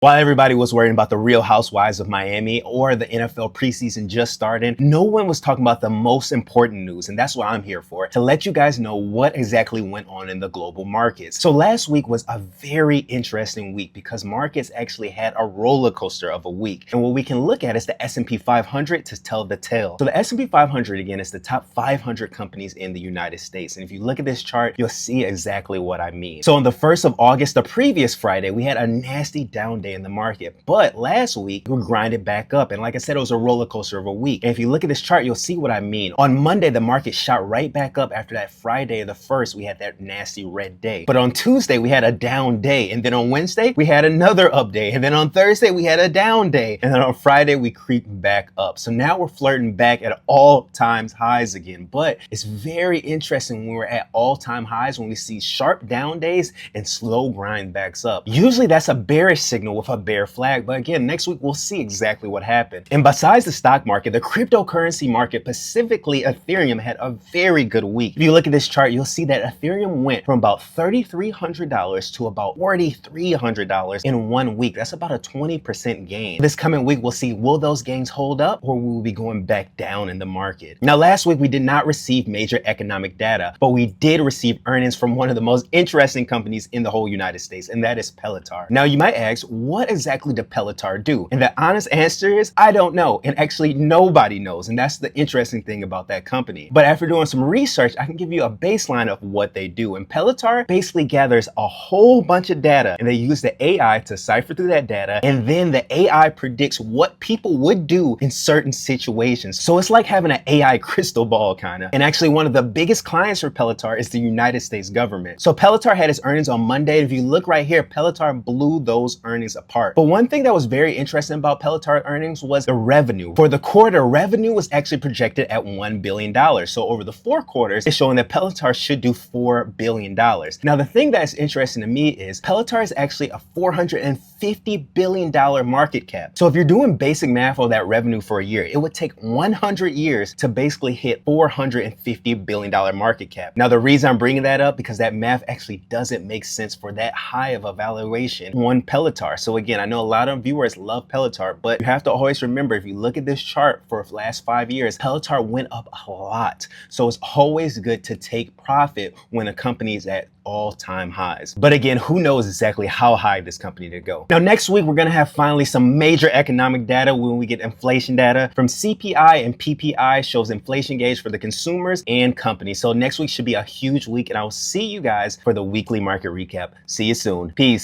While everybody was worrying about the Real Housewives of Miami or the NFL preseason just starting, no one was talking about the most important news, and that's what I'm here for, to let you guys know what exactly went on in the global markets. So last week was a very interesting week because markets actually had a roller coaster of a week. And what we can look at is the S&P 500 to tell the tale. So the S&P 500, again, is the top 500 companies in the United States. And if you look at this chart, you'll see exactly what I mean. So on the 1st of August, the previous Friday, we had a nasty down day in the market, but last week we grinded back up, and like I said, it was a roller coaster of a week. And if you look at this chart, you'll see what I mean. On Monday, the market shot right back up. After that Friday the 1st, we had that nasty red day, but on Tuesday we had a down day, and then on Wednesday we had another up day, and then on Thursday we had a down day, and then on Friday we creep back up. So now we're flirting back at all-time highs again. But it's very interesting when we're at all-time highs, when we see sharp down days and slow grind backs up. Usually that's a bearish signal with a bear flag, but again, next week we'll see exactly what happened. And besides the stock market, the cryptocurrency market, specifically Ethereum, had a very good week. If you look at this chart, you'll see that Ethereum went from about $3,300 to about $4,300 in 1 week. That's about a 20% gain. This coming week, we'll see, will those gains hold up, or will we be going back down in the market? Now, last week we did not receive major economic data, but we did receive earnings from one of the most interesting companies in the whole United States, and that is Peloton. Now, you might ask, what exactly did Peloton do? And the honest answer is, I don't know. And actually, nobody knows. And that's the interesting thing about that company. But after doing some research, I can give you a baseline of what they do. And Peloton basically gathers a whole bunch of data, and they use the AI to cipher through that data. And then the AI predicts what people would do in certain situations. So it's like having an AI crystal ball, kind of. And actually, one of the biggest clients for Peloton is the United States government. So Peloton had its earnings on Monday. If you look right here, Peloton blew those earnings apart. But one thing that was very interesting about Peloton earnings was the revenue. For the quarter, revenue was actually projected at $1 billion. So over the 4 quarters, it's showing that Peloton should do $4 billion. Now, the thing that's interesting to me is Peloton is actually a $450 billion market cap. So if you're doing basic math on that revenue for a year, it would take 100 years to basically hit $450 billion market cap. Now, the reason I'm bringing that up, because that math actually doesn't make sense for that high of a valuation on Peloton. So again, I know a lot of viewers love Peloton, but you have to always remember, if you look at this chart for the last 5 years, Peloton went up a lot. So it's always good to take profit when a company is at all-time highs. But again, who knows exactly how high this company to go. Now, next week, we're going to have finally some major economic data when we get inflation data from CPI, and PPI shows inflation gauge for the consumers and companies. So next week should be a huge week, and I'll see you guys for the weekly market recap. See you soon. Peace.